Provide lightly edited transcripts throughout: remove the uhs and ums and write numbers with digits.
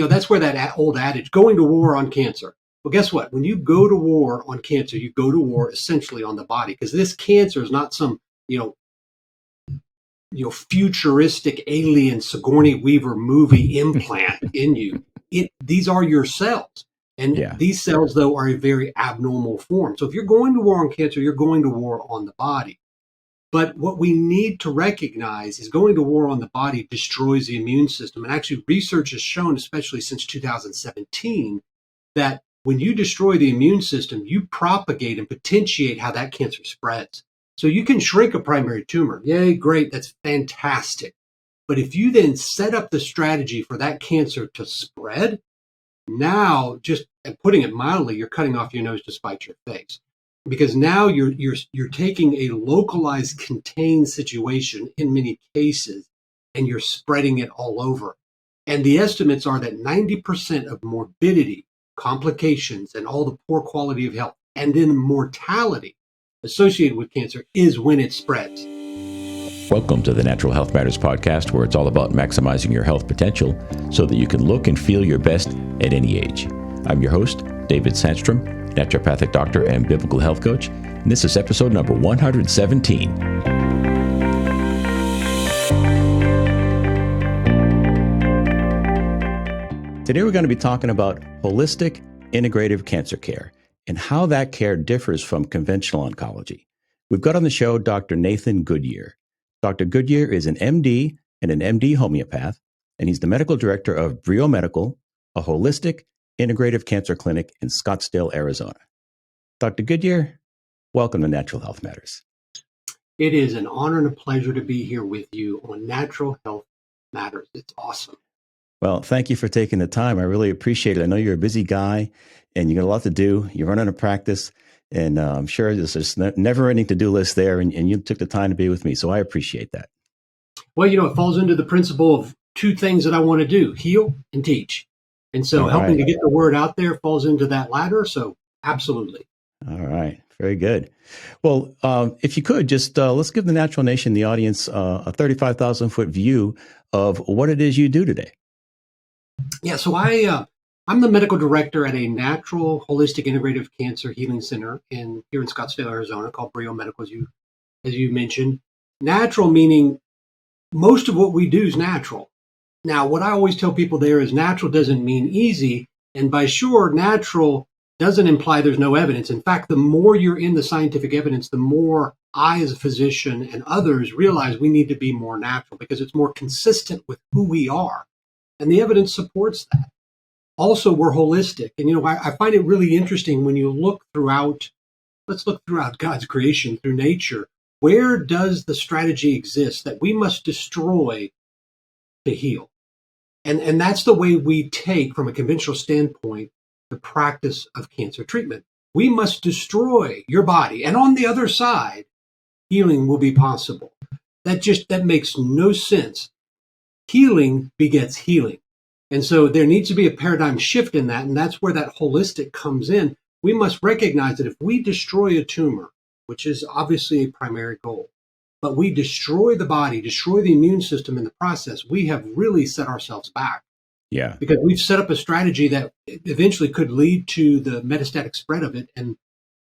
that's where that old adage, going to war on cancer. Well, guess what? When you go to war on cancer, you go to war essentially on the body, because this cancer is not some, futuristic alien Sigourney Weaver movie implant in you. These are your cells. And these cells, though, are a very abnormal form. So if you're going to war on cancer, you're going to war on the body. But what we need to recognize is going to war on the body destroys the immune system. And actually, research has shown, especially since 2017, that when you destroy the immune system, you propagate and potentiate how that cancer spreads. So you can shrink a primary tumor. Yay, great, that's fantastic. But if you then set up the strategy for that cancer to spread, now, just putting it mildly, you're cutting off your nose to spite your face, because now you're taking a localized, contained situation in many cases, and you're spreading it all over. And the estimates are that 90% of morbidity, complications, and all the poor quality of health, and then mortality associated with cancer is when it spreads. Welcome to the Natural Health Matters podcast, where it's all about maximizing your health potential so that you can look and feel your best at any age. I'm your host, David Sandstrom, naturopathic doctor and biblical health coach, and this is episode number 117. Today we're going to be talking about holistic integrative cancer care and how that care differs from conventional oncology. We've got on the show Dr. Nathan Goodyear. Dr. Goodyear is an MD and an MD homeopath, and he's the medical director of Brio Medical, a holistic integrative cancer clinic in Scottsdale, Arizona. Dr. Goodyear, welcome to Natural Health Matters. It is an honor and a pleasure to be here with you on Natural Health Matters. It's awesome. Well, thank you for taking the time. I really appreciate it. I know you're a busy guy and you got a lot to do. You're running a practice, and I'm sure there's this never-ending to-do list there, and you took the time to be with me, so I appreciate that. Well, it falls into the principle of two things that I want to do: heal and teach. And so helping to get the word out there falls into that latter, so absolutely. All right. Very good. Well, if you could, just let's give the Natural Nation, the audience, a 35,000-foot view of what it is you do today. Yeah, so I'm the medical director at a natural, holistic, integrative cancer healing center here in Scottsdale, Arizona, called Brio Medical, as you mentioned. Natural meaning most of what we do is natural. Now, what I always tell people there is natural doesn't mean easy, and by sure, natural doesn't imply there's no evidence. In fact, the more you're in the scientific evidence, the more I, as a physician, and others realize we need to be more natural because it's more consistent with who we are, and the evidence supports that. Also, we're holistic. And, I find it really interesting when you look throughout, let's look throughout God's creation, through nature. Where does the strategy exist that we must destroy to heal? And that's the way we take, from a conventional standpoint, the practice of cancer treatment. We must destroy your body. And on the other side, healing will be possible. That makes no sense. Healing begets healing. And so there needs to be a paradigm shift in that, and that's where that holistic comes in. We must recognize that if we destroy a tumor, which is obviously a primary goal, but we destroy the body, destroy the immune system in the process, we have really set ourselves back. Yeah. Because we've set up a strategy that eventually could lead to the metastatic spread of it, and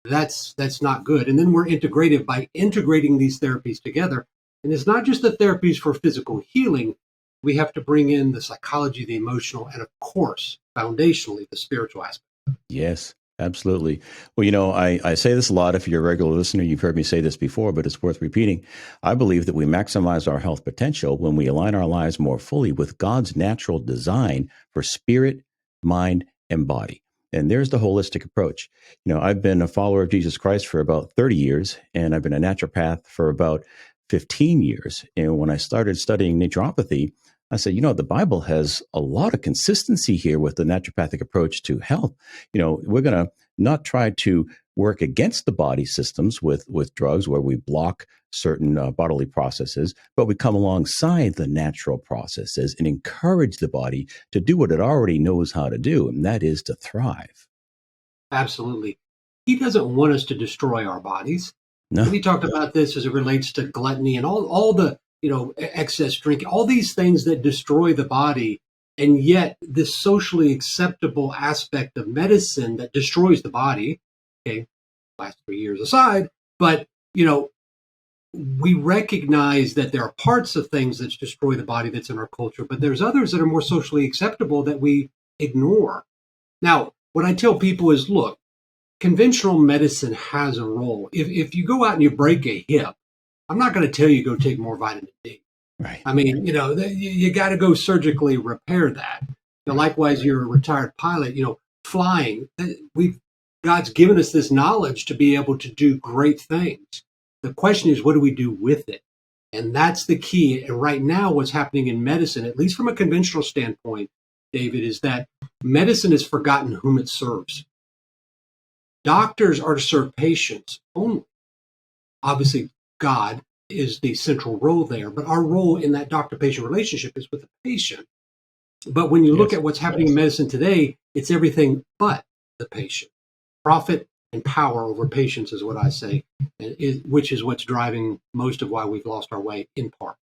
that's not good. And then we're integrative by integrating these therapies together. And it's not just the therapies for physical healing. We have to bring in the psychology, the emotional, and of course, foundationally, the spiritual aspect. Yes, absolutely. Well, I say this a lot. If you're a regular listener, you've heard me say this before, but it's worth repeating. I believe that we maximize our health potential when we align our lives more fully with God's natural design for spirit, mind, and body. And there's the holistic approach. I've been a follower of Jesus Christ for about 30 years, and I've been a naturopath for about 15 years. And when I started studying naturopathy, I said, the Bible has a lot of consistency here with the naturopathic approach to health. We're going to not try to work against the body systems with drugs where we block certain bodily processes, but we come alongside the natural processes and encourage the body to do what it already knows how to do, and that is to thrive. Absolutely. He doesn't want us to destroy our bodies. No. We talked about this as it relates to gluttony and all the excess drinking, all these things that destroy the body. And yet, this socially acceptable aspect of medicine that destroys the body, okay, last 3 years aside, but we recognize that there are parts of things that destroy the body that's in our culture, but there's others that are more socially acceptable that we ignore. Now, what I tell people is, look, conventional medicine has a role. If you go out and you break a hip, I'm not going to tell you go take more vitamin D. Right. I mean, you got to go surgically repair that. Now, Right. likewise, you're a retired pilot, flying. God's given us this knowledge to be able to do great things. The question is, what do we do with it? And that's the key. And right now, what's happening in medicine, at least from a conventional standpoint, David, is that medicine has forgotten whom it serves. Doctors are to serve patients only. Obviously, God is the central role there, but our role in that doctor-patient relationship is with the patient. But when you look Yes. at what's happening in medicine today, it's everything but the patient. Profit and power over patients is what I say, which is what's driving most of why we've lost our way in part.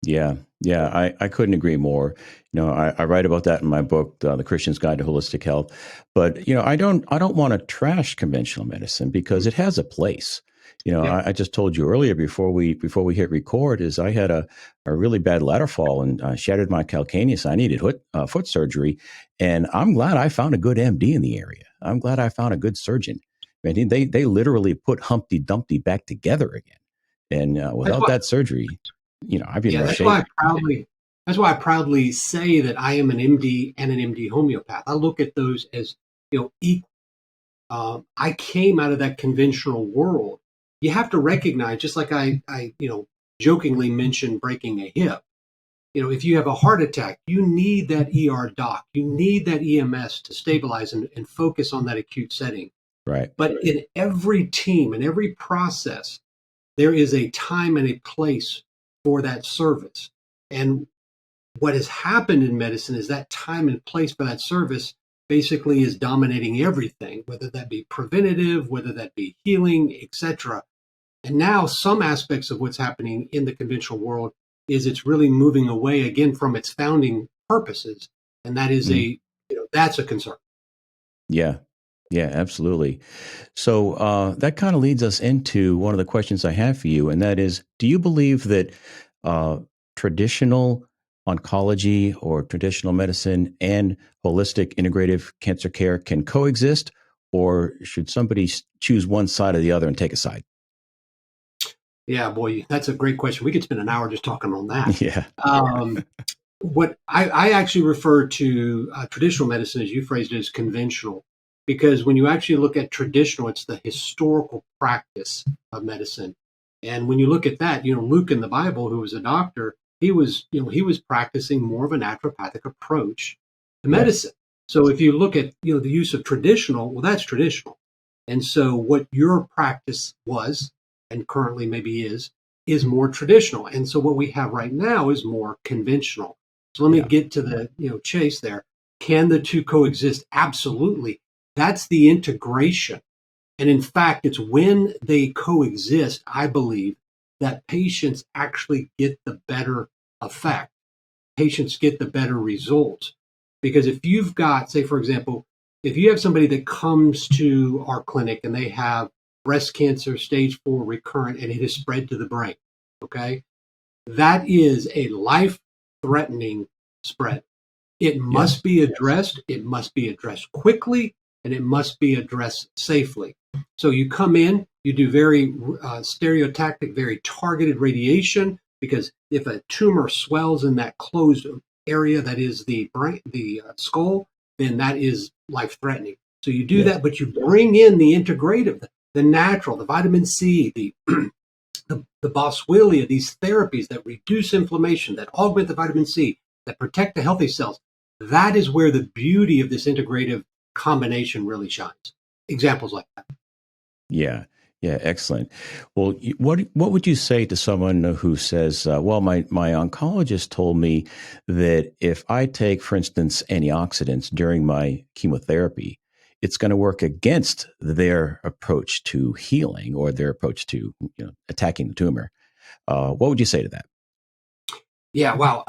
Yeah, yeah, I couldn't agree more. I write about that in my book, The Christian's Guide to Holistic Health. But I don't want to trash conventional medicine because it has a place. Yep. I just told you earlier before we hit record is I had a really bad ladder fall and shattered my calcaneus. I needed foot surgery, and I'm glad I found a good MD in the area. I'm glad I found a good surgeon. I mean, they literally put Humpty Dumpty back together again, and That's without why, that surgery, I'd be in yeah, rough shape. that's why I proudly say that I am an MD and an MD homeopath. I look at those as equal. I came out of that conventional world. You have to recognize, just like I jokingly mentioned breaking a hip. If you have a heart attack, you need that ER doc. You need that EMS to stabilize and focus on that acute setting. Right. But in every team, in every process, there is a time and a place for that service. And what has happened in medicine is that time and place for that service basically is dominating everything, whether that be preventative, whether that be healing, etc. And now some aspects of what's happening in the conventional world is it's really moving away again from its founding purposes, and that is Mhm. that's a concern. Yeah. Yeah, absolutely. So that kind of leads us into one of the questions I have for you, and that is, do you believe that uh, traditional oncology or traditional medicine and holistic integrative cancer care can coexist, or should somebody choose one side or the other and take a side? Yeah, boy, that's a great question. We could spend an hour just talking on that. Yeah. Um, what I actually refer to traditional medicine, as you phrased it, as conventional, because when you actually look at traditional, it's the historical practice of medicine. And when you look at that, Luke in the Bible, who was a doctor, he was practicing more of a naturopathic approach to Yes. medicine. So if you look at the use of traditional, well, that's traditional. And so what your practice was, and currently maybe is more traditional. And so what we have right now is more conventional. So let me Yeah. get to the chase there. Can the two coexist? Absolutely. That's the integration. And in fact, it's when they coexist, I believe, that patients actually get the better effect. Patients get the better results. Because if you've got, say, for example, if you have somebody that comes to our clinic and they have breast cancer stage 4 recurrent and it has spread to the brain, okay, that is a life threatening spread. It Yes. must be addressed. It must be addressed quickly, and it must be addressed safely. So you come in, you do very stereotactic, very targeted radiation, because if a tumor swells in that closed area that is the brain, the skull, then that is life threatening. So you do Yes. that, but you bring in the integrative, the natural, the vitamin C, the boswellia, these therapies that reduce inflammation, that augment the vitamin C, that protect the healthy cells. That is where the beauty of this integrative combination really shines. Examples like that. Yeah. Yeah. Excellent. Well, what would you say to someone who says, "Well, my oncologist told me that if I take, for instance, antioxidants during my chemotherapy, it's going to work against their approach to healing or their approach to attacking the tumor." What would you say to that? Yeah, wow.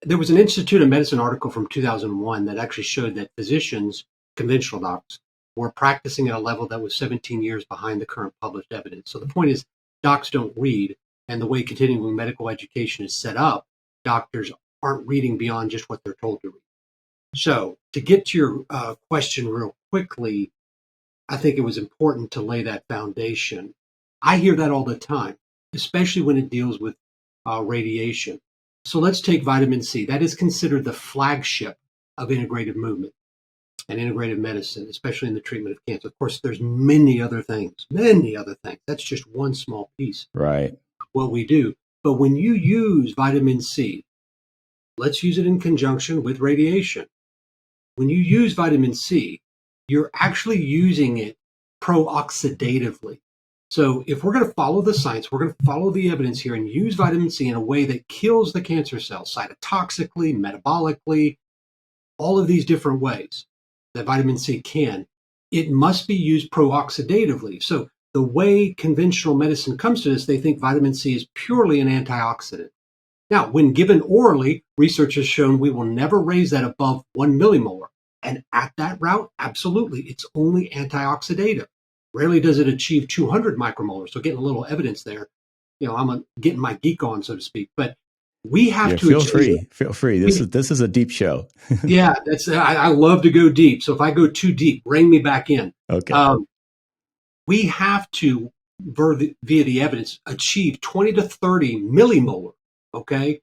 There was an Institute of Medicine article from 2001 that actually showed that physicians, conventional docs, were practicing at a level that was 17 years behind the current published evidence. So the point is, docs don't read, and the way continuing medical education is set up, doctors aren't reading beyond just what they're told to read. So to get to your question real quickly, I think it was important to lay that foundation. I hear that all the time, especially when it deals with radiation. So let's take vitamin C. That is considered the flagship of integrative movement and integrative medicine, especially in the treatment of cancer. Of course, there's many other things, many other things. That's just one small piece Right. of what we do. But when you use vitamin C, let's use it in conjunction with radiation. When you use vitamin C, you're actually using it pro-oxidatively. So if we're going to follow the science, we're going to follow the evidence here and use vitamin C in a way that kills the cancer cells cytotoxically, metabolically, all of these different ways that vitamin C can, it must be used pro-oxidatively. So the way conventional medicine comes to this, they think vitamin C is purely an antioxidant. Now, when given orally, research has shown we will never raise that above 1 millimolar. And at that route, absolutely, it's only antioxidative. Rarely does it achieve 200 micromolar. So getting a little evidence there, I'm getting my geek on, so to speak. But we have Yeah, to feel achieve. free. Feel free. This is a deep show. Yeah, I love to go deep. So if I go too deep, bring me back in. Okay. We have to, via the evidence, achieve 20 to 30 millimolar, okay,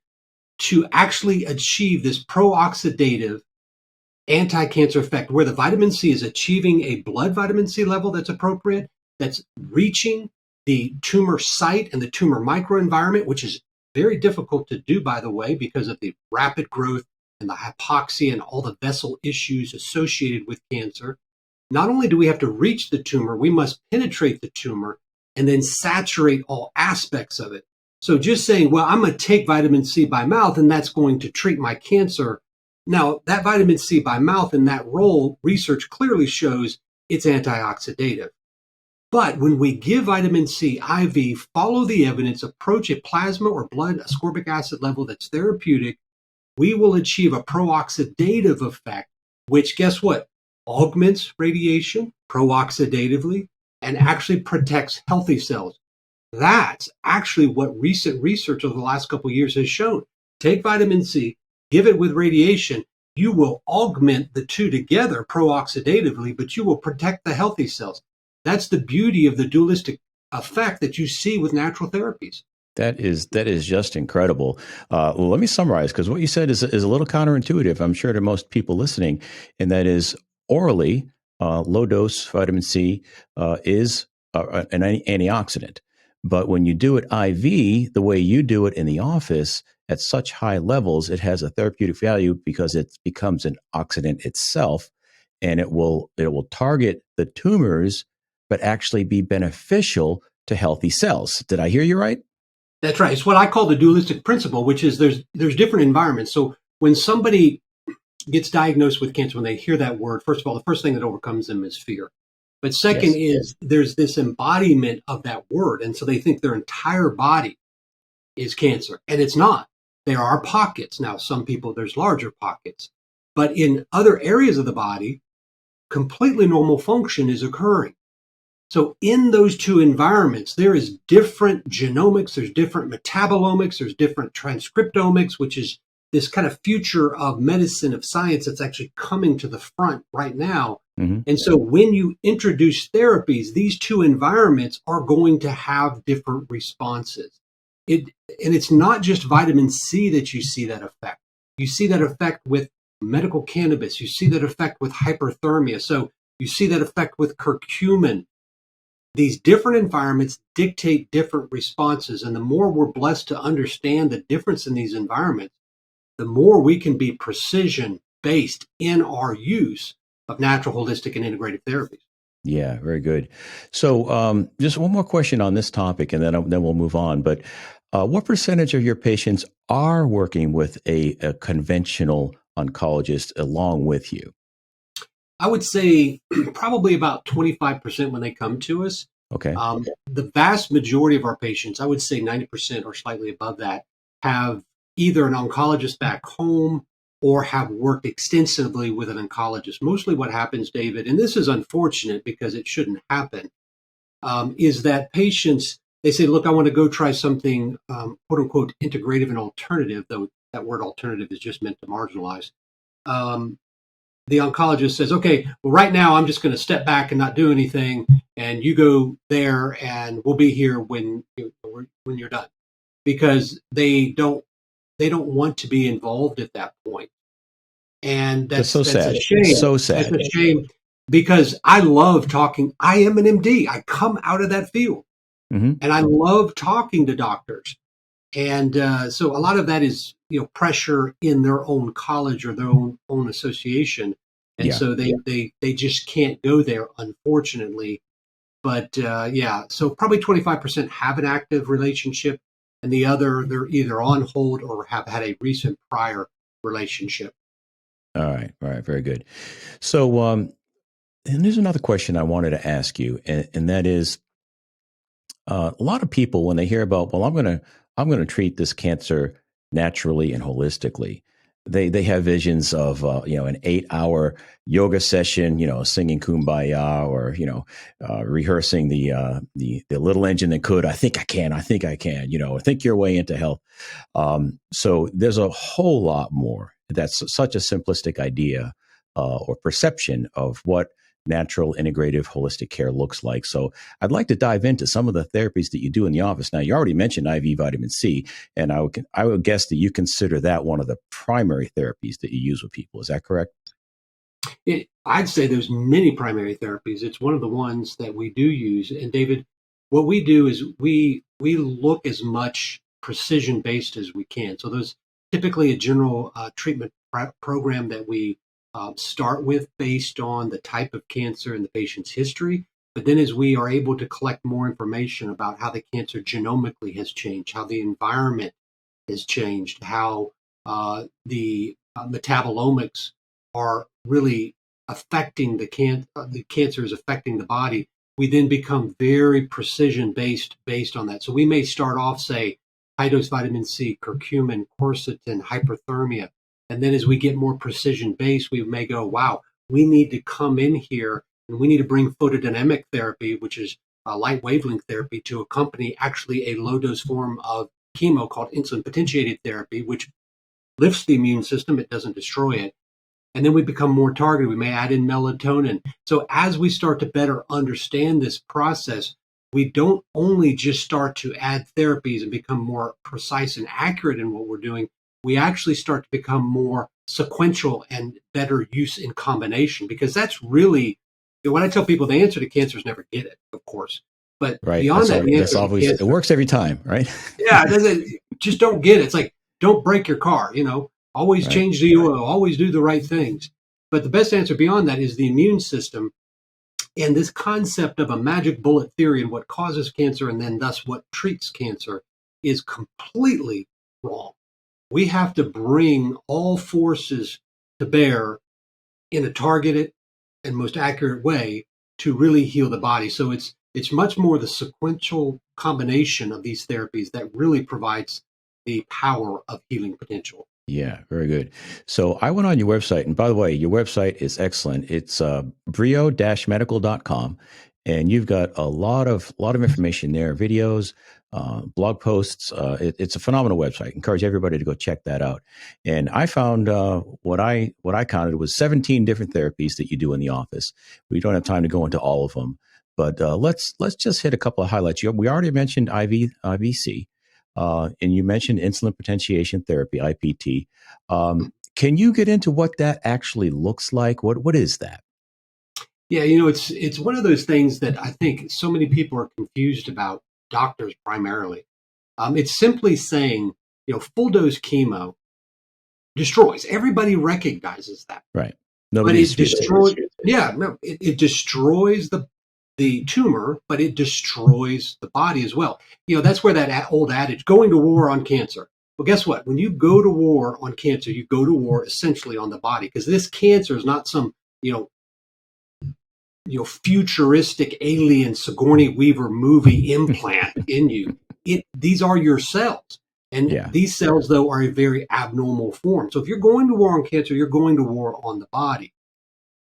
to actually achieve this pro-oxidative anti-cancer effect, where the vitamin C is achieving a blood vitamin C level that's appropriate, that's reaching the tumor site and the tumor microenvironment, which is very difficult to do, by the way, because of the rapid growth and the hypoxia and all the vessel issues associated with cancer. Not only do we have to reach the tumor, we must penetrate the tumor and then saturate all aspects of it. So just saying, well, I'm going to take vitamin C by mouth and that's going to treat my cancer. Now, that vitamin C by mouth in that role, research clearly shows it's antioxidative. But when we give vitamin C IV, follow the evidence, approach a plasma or blood ascorbic acid level that's therapeutic, we will achieve a pro-oxidative effect, which, guess what, augments radiation pro-oxidatively and actually protects healthy cells. That's actually what recent research over the last couple of years has shown. Take vitamin C, give it with radiation, you will augment the two together pro-oxidatively, but you will protect the healthy cells. That's the beauty of the dualistic effect that you see with natural therapies. That is just incredible. Well, let me summarize, because what you said is a little counterintuitive, I'm sure, to most people listening, and that is orally, low dose vitamin C is an antioxidant. But when you do it IV, the way you do it in the office at such high levels, it has a therapeutic value because it becomes an oxidant itself, and it will target the tumors, but actually be beneficial to healthy cells. Did I hear you right? That's right. It's what I call the dualistic principle, which is there's different environments. So when somebody gets diagnosed with cancer, when they hear that word, first of all, the first thing that overcomes them is fear. But second Yes. is there's this embodiment of that word. And so they think their entire body is cancer. And it's not. There are pockets. Now, some people, there's larger pockets. But in other areas of the body, completely normal function is occurring. So in those two environments, there is different genomics, there's different metabolomics, there's different transcriptomics, which is this kind of future of medicine, of science that's actually coming to the front right now. Mm-hmm. And so when you introduce therapies, these two environments are going to have different responses. And it's not just vitamin C that you see that effect. You see that effect with medical cannabis. You see that effect with hyperthermia. So you see that effect with curcumin. These different environments dictate different responses. And the more we're blessed to understand the difference in these environments, the more we can be precision based in our use of natural, holistic, and integrative therapies. Yeah, very good. So, just one more question on this topic, and then we'll move on. But what percentage of your patients are working with a conventional oncologist along with you? I would say probably about 25% when they come to us. Okay. The vast majority of our patients, I would say 90% or slightly above that, have either an oncologist back home or have worked extensively with an oncologist. Mostly what happens, David, and this is unfortunate because it shouldn't happen, is that patients, they say, look, I want to go try something, quote unquote, integrative and alternative, though that word alternative is just meant to marginalize. Um, the oncologist says, okay, well, right now I'm just going to step back and not do anything, and you go there, and we'll be here when you're done, because they don't want to be involved at that point, and That's that's so that's a sad. shame. So That's sad. a shame because I love talking. I am an MD. I come out of that field, Hmm. and I love talking to doctors. And so a lot of that is, pressure in their own college or their own association, and Yeah. so they just can't go there, unfortunately. But yeah, so probably 25% have an active relationship, and the other, they're either on hold or have had a recent prior relationship. All right. All right. Very good. So, and there's another question I wanted to ask you, and that is, a lot of people when they hear about, well, I'm going to treat this cancer naturally and holistically. They have visions of an 8 hour yoga session, singing kumbaya, or rehearsing the little engine that could. I think I can. Think your way into health. So there's a whole lot more. That's such a simplistic idea or perception of what natural, integrative, holistic care looks like. So I'd like to dive into some of the therapies that you do in the office. Now, you already mentioned IV vitamin C, and I would guess that you consider that one of the primary therapies that you use with people. Is that correct? I'd say there's many primary therapies. It's one of the ones that we do use. And David, what we do is we look as much precision based as we can. So there's typically a general treatment program that we start with based on the type of cancer and the patient's history. But then as we are able to collect more information about how the cancer genomically has changed, how the environment has changed, how the metabolomics are really affecting the cancer is affecting the body, we then become very precision based on that. So we may start off, say, high dose vitamin C, curcumin, quercetin, hyperthermia, and then as we get more precision based, we may go, wow, we need to come in here and we need to bring photodynamic therapy, which is light wavelength therapy, to accompany actually a low dose form of chemo called insulin potentiated therapy, which lifts the immune system. It doesn't destroy it. And then we become more targeted. We may add in melatonin. So as we start to better understand this process, we don't only just start to add therapies and become more precise and accurate in what we're doing. We actually start to become more sequential and better use in combination, because that's really, when I tell people the answer to cancer is never get it, of course. But Right. beyond that, the That's answer to always, it cancer, works every time, right? yeah, it doesn't, just don't get it. It's like, don't break your car, always Right. change the oil, always do the right things. But the best answer beyond that is the immune system, and this concept of a magic bullet theory and what causes cancer and then thus what treats cancer is completely wrong. We have to bring all forces to bear in a targeted and most accurate way to really heal the body. So it's much more the sequential combination of these therapies that really provides the power of healing potential. Yeah, very good. So I went on your website, and by the way, your website is excellent. It's brio-medical.com, and you've got a lot of information there, videos, blog posts. It's a phenomenal website. Encourage everybody to go check that out. And I found what I counted was 17 different therapies that you do in the office. We don't have time to go into all of them, but let's just hit a couple of highlights. We already mentioned IVC. And you mentioned insulin potentiation therapy, IPT. Can you get into what that actually looks like? What is that? Yeah, it's one of those things that I think so many people are confused about, doctors primarily. It's simply saying, full dose chemo destroys. Everybody recognizes that, Right. but Nobody it disputes it. destroys. Yeah, no, it destroys the tumor, but it destroys the body as well. That's where that old adage, going to war on cancer. Well, guess what? When you go to war on cancer, you go to war essentially on the body, because this cancer is not some, you know, futuristic alien Sigourney Weaver movie implant in you. These are your cells. And Yeah. these cells, though, are a very abnormal form. So if you're going to war on cancer, you're going to war on the body.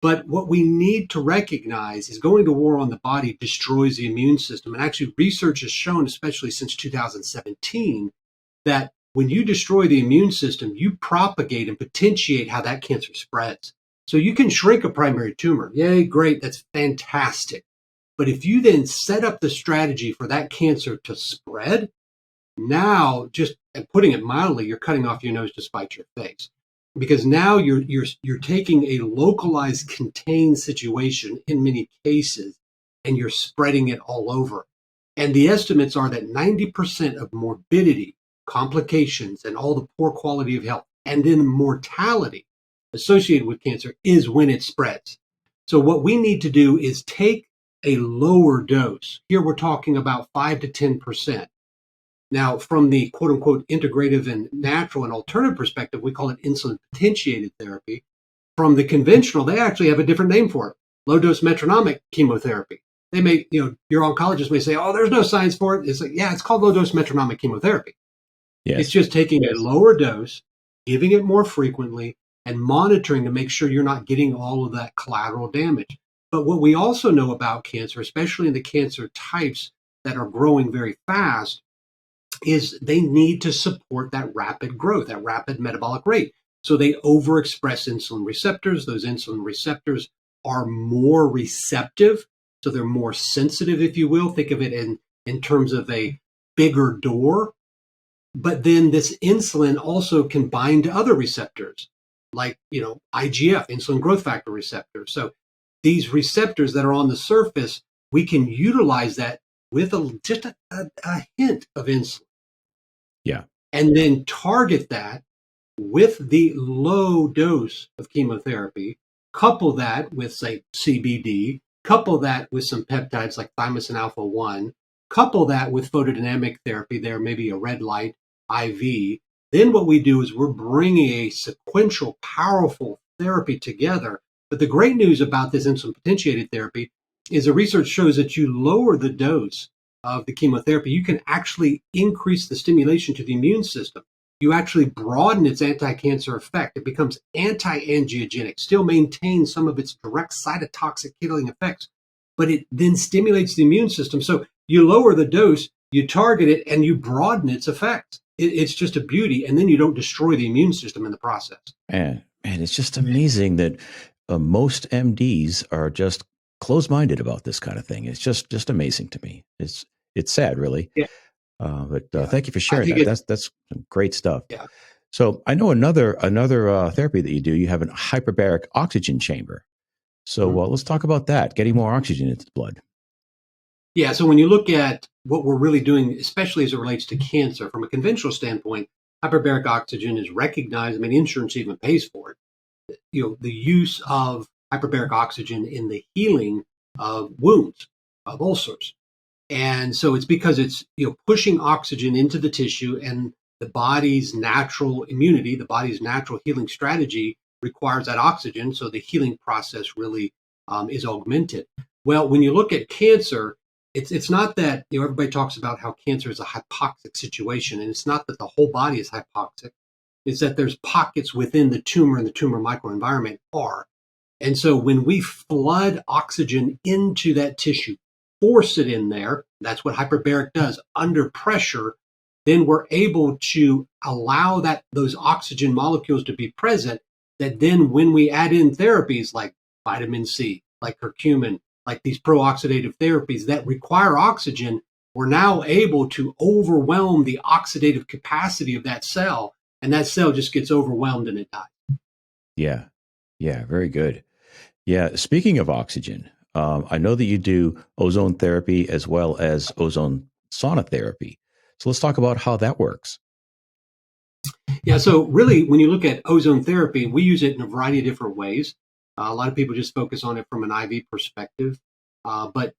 But what we need to recognize is going to war on the body destroys the immune system. And actually, research has shown, especially since 2017, that when you destroy the immune system, you propagate and potentiate how that cancer spreads. So you can shrink a primary tumor. Yay, great, that's fantastic. But if you then set up the strategy for that cancer to spread, now just putting it mildly, you're cutting off your nose to spite your face. Because now you're taking a localized contained situation in many cases and you're spreading it all over. And the estimates are that 90% of morbidity, complications, and all the poor quality of health, and then mortality associated with cancer is when it spreads. So what we need to do is take a lower dose. Here we're talking about 5 to 10%. Now, from the quote unquote integrative and natural and alternative perspective, we call it insulin potentiated therapy. From the conventional, they actually have a different name for it, low dose metronomic chemotherapy. They may, your oncologist may say, oh, there's no science for it. It's like, yeah, it's called low dose metronomic chemotherapy. It's Yes. just taking a lower dose, giving it more frequently, and monitoring to make sure you're not getting all of that collateral damage. But what we also know about cancer, especially in the cancer types that are growing very fast, is they need to support that rapid growth, that rapid metabolic rate. So they overexpress insulin receptors. Those insulin receptors are more receptive. So they're more sensitive, if you will. Think of it in terms of a bigger door. But then this insulin also can bind to other receptors, like, IGF, insulin growth factor receptors. So these receptors that are on the surface, we can utilize that with just a hint of insulin. Yeah. And then target that with the low dose of chemotherapy, couple that with, say, CBD, couple that with some peptides like thymosin alpha 1, couple that with photodynamic therapy, there may be a red light IV. Then what we do is we're bringing a sequential, powerful therapy together. But the great news about this insulin potentiated therapy is the research shows that you lower the dose of the chemotherapy, you can actually increase the stimulation to the immune system. You actually broaden its anti-cancer effect. It becomes anti-angiogenic, still maintains some of its direct cytotoxic killing effects, but it then stimulates the immune system. So you lower the dose, you target it, and you broaden its effects. It's just a beauty, and then you don't destroy the immune system in the process. Man, it's just amazing that most MDs are just closed-minded about this kind of thing. It's just amazing to me. It's sad, really. Yeah, But yeah. thank you for I sharing think that. it's That's some great stuff. yeah. So I know another therapy that you do. You have an hyperbaric oxygen chamber. So Mhm. let's talk about that. Getting more oxygen into the blood. Yeah, so when you look at what we're really doing, especially as it relates to cancer, from a conventional standpoint, hyperbaric oxygen is recognized. I mean, insurance even pays for it. The use of hyperbaric oxygen in the healing of wounds, of ulcers. And so it's because it's pushing oxygen into the tissue, and the body's natural immunity, the body's natural healing strategy requires that oxygen. So the healing process really is augmented. Well, when you look at cancer, it's not that everybody talks about how cancer is a hypoxic situation, and it's not that the whole body is hypoxic. It's that there's pockets within the tumor and the tumor microenvironment are. And so when we flood oxygen into that tissue, force it in there, that's what hyperbaric does, under pressure, then we're able to allow those oxygen molecules to be present, that then when we add in therapies like vitamin C, like curcumin, like these pro-oxidative therapies that require oxygen, we're now able to overwhelm the oxidative capacity of that cell, and that cell just gets overwhelmed and it dies. Yeah. Yeah. Very good. Yeah. Speaking of oxygen, I know that you do ozone therapy as well as ozone sauna therapy. So let's talk about how that works. Yeah, so really, when you look at ozone therapy, we use it in a variety of different ways. A lot of people just focus on it from an IV perspective, but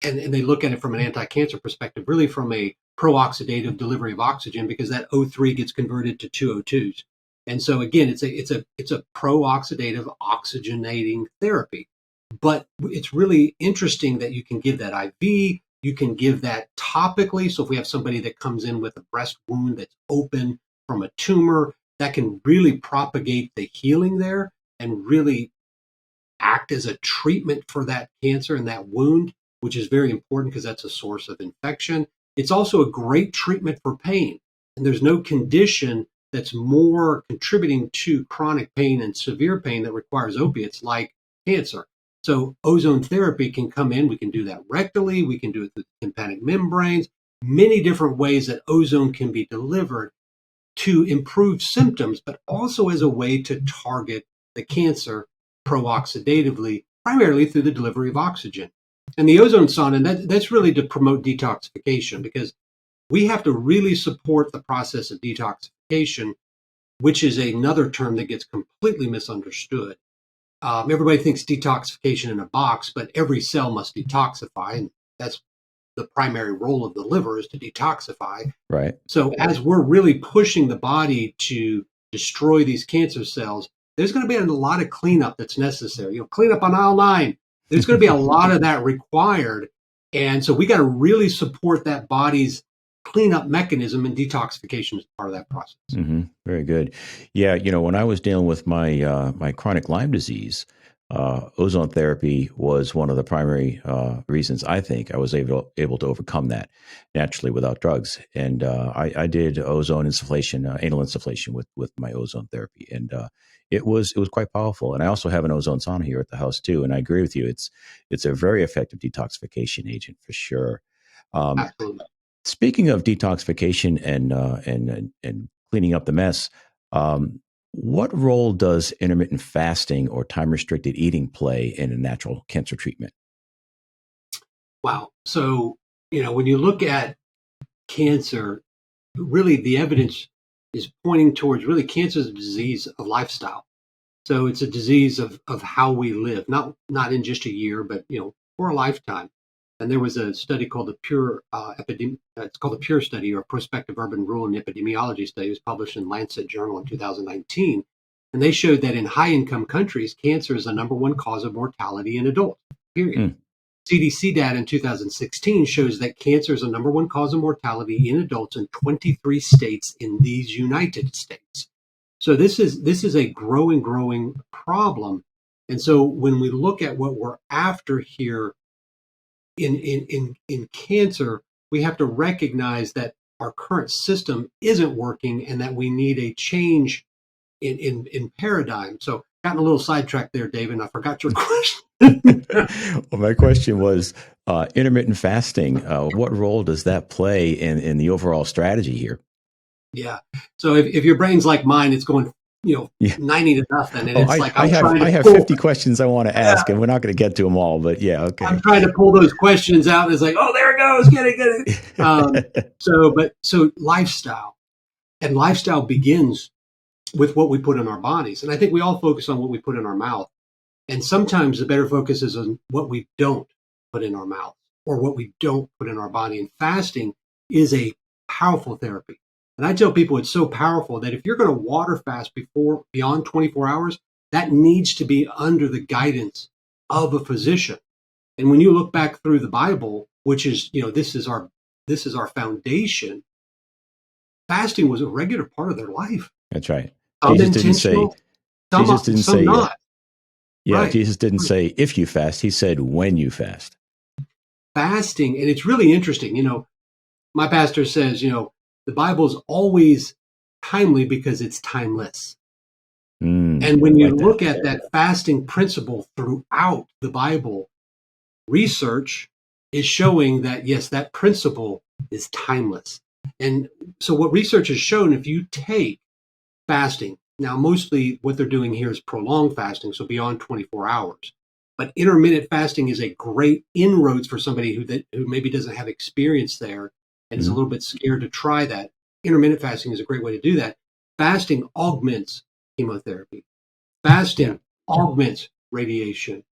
and they look at it from an anti-cancer perspective, really from a pro-oxidative delivery of oxygen, because that O3 gets converted to two O2s. And so again, it's a pro-oxidative oxygenating therapy. But it's really interesting that you can give that IV. You can give that topically. So if we have somebody that comes in with a breast wound that's open from a tumor, that can really propagate the healing there and really act as a treatment for that cancer and that wound, which is very important because that's a source of infection. It's also a great treatment for pain. And there's no condition that's more contributing to chronic pain and severe pain that requires opiates like cancer. So ozone therapy can come in. We can do that rectally. We can do it through the tympanic membranes, many different ways that ozone can be delivered to improve symptoms, but also as a way to target the cancer pro-oxidatively, primarily through the delivery of oxygen. And the ozone sauna, that's really to promote detoxification, because we have to really support the process of detoxification, which is another term that gets completely misunderstood. Everybody thinks detoxification in a box, but every cell must detoxify, and that's the primary role of the liver, is to detoxify. Right. So as we're really pushing the body to destroy these cancer cells, there's going to be a lot of cleanup that's necessary. Clean up on aisle 9. There's going to be a lot of that required. And so we got to really support that body's cleanup mechanism, and detoxification is part of that process. Mm-hmm. Very good. Yeah, when I was dealing with my chronic Lyme disease, ozone therapy was one of the primary reasons I think I was able to overcome that naturally without drugs. And I did ozone insufflation, anal insufflation with my ozone therapy, and it was quite powerful. And I also have an ozone sauna here at the house too. And I agree with you; it's a very effective detoxification agent for sure. Absolutely. Speaking of detoxification and cleaning up the mess, what role does intermittent fasting or time restricted eating play in a natural cancer treatment? Wow. So, when you look at cancer, really the evidence is pointing towards really cancer is a disease of lifestyle. So it's a disease of how we live, not in just a year, but for a lifetime. And there was a study called the it's called the PURE study, or Prospective Urban Rural and Epidemiology study. It was published in Lancet Journal in 2019. And they showed that in high income countries, cancer is the number one cause of mortality in adults, period. Mm. CDC data in 2016 shows that cancer is the number one cause of mortality in adults in 23 states in these United States. So this is a growing problem. And so when we look at what we're after here in cancer, we have to recognize that our current system isn't working and that we need a change in paradigm. So gotten a little sidetracked there, David, and I forgot your question. Well, my question was intermittent fasting. What role does that play in the overall strategy here? Yeah. So if your brain's like mine, it's going, Yeah. 90 to nothing. And Oh, it's like, I have 50 questions I want to ask, and we're not going to get to them all, but yeah, okay. I'm trying to pull those questions out. And it's like, oh, there it goes. Get it. So lifestyle, and lifestyle begins with what we put in our bodies. And I think we all focus on what we put in our mouth. And sometimes the better focus is on what we don't put in our mouth, or what we don't put in our body. And fasting is a powerful therapy. And I tell people it's so powerful that if you're going to water fast beyond 24 hours, that needs to be under the guidance of a physician. And when you look back through the Bible, which is, this is our foundation, fasting was a regular part of their life. That's right. Some Jesus didn't say, intentional, some not. Yeah, Right. Jesus didn't say if you fast. He said when you fast. Fasting, and it's really interesting. My pastor says, the Bible is always timely because it's timeless. And when you look at that fasting principle throughout the Bible, research is showing that, yes, that principle is timeless. And so what research has shown, if you take fasting, now mostly what they're doing here is prolonged fasting, so beyond 24 hours. But intermittent fasting is a great inroads for somebody who maybe doesn't have experience there and is a little bit scared to try that. Intermittent fasting is a great way to do that. Fasting augments chemotherapy. Fasting augments radiation.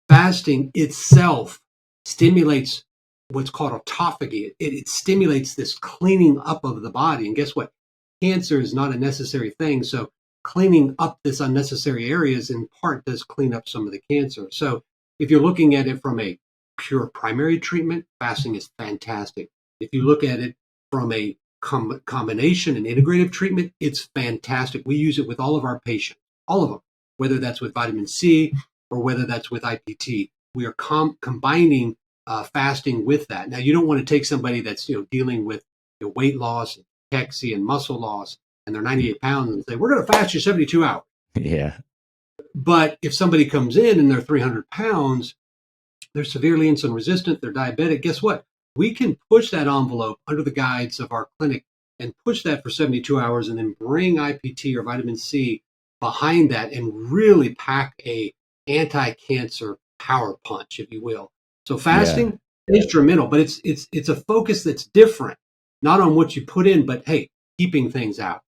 Fasting itself stimulates what's called autophagy. It stimulates this cleaning up of the body. And guess what? Cancer is not a necessary thing. So cleaning up this unnecessary areas in part does clean up some of the cancer. So if you're looking at it from a pure primary treatment, fasting is fantastic. If you look at it from a combination and integrative treatment, it's fantastic. We use it with all of our patients, all of them, whether that's with vitamin C or whether that's with IPT. We are combining fasting with that. Now, you don't want to take somebody that's dealing with weight loss, cachexia, and muscle loss, and they're 98 pounds, and say, we're going to fast you 72 hours. Yeah. But if somebody comes in and they're 300 pounds, they're severely insulin resistant, they're diabetic, guess what? We can push that envelope under the guides of our clinic and push that for 72 hours and then bring IPT or vitamin C behind that and really pack a anti-cancer power punch, if you will. So Yeah. fasting, instrumental, but it's a focus that's different, not on what you put in, but hey, keeping things out.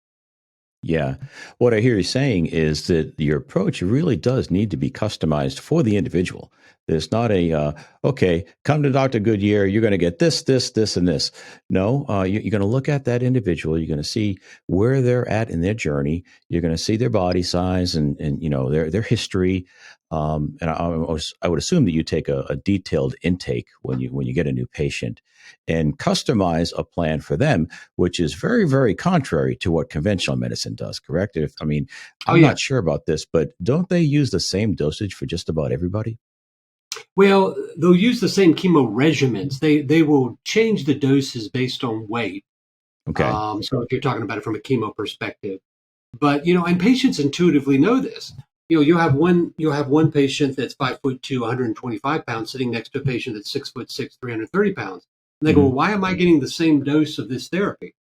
Yeah. What I hear you saying is that your approach really does need to be customized for the individual. There's not okay, come to Dr. Goodyear, you're going to get this, this, this, and this. No, you're going to look at that individual. You're going to see where they're at in their journey. You're going to see their body size and their history. And I would assume that you take a detailed intake when you get a new patient and customize a plan for them, which is very, very contrary to what conventional medicine does, correct? Oh, I'm yeah. not sure about this, but don't they use the same dosage for just about everybody? Well, they'll use the same chemo regimens. They will change the doses based on weight. Okay. So if you're talking about it from a chemo perspective, but and patients intuitively know this. You'll have one patient that's 5'2", 125 pounds, sitting next to a patient that's 6'6", 330 pounds. And they go, well, Hmm. why am I getting the same dose of this therapy?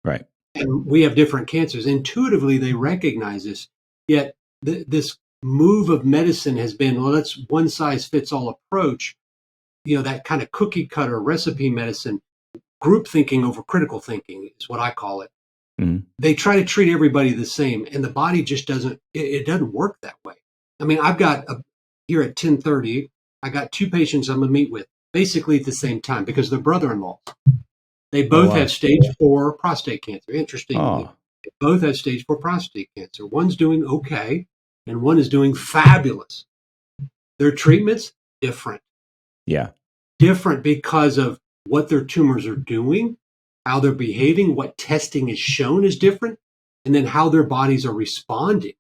Right. And we have different cancers. Intuitively, they recognize this. Yet this move of medicine has been, well, let's one size fits all approach. That kind of cookie cutter recipe medicine, group thinking over critical thinking is what I call it. Hmm. They try to treat everybody the same, and the body just doesn't. It doesn't work that way. I mean, I've got here at 10:30. I got two patients I'm gonna meet with basically at the same time because they're brother-in-laws. They Oh, both have wow. stage 4 prostate cancer. Interestingly, Oh, they both have stage 4 prostate cancer. One's doing okay, and one is doing fabulous. Their treatments different, yeah. different because of what their tumors are doing, how they're behaving, what testing is shown is different, and then how their bodies are responding.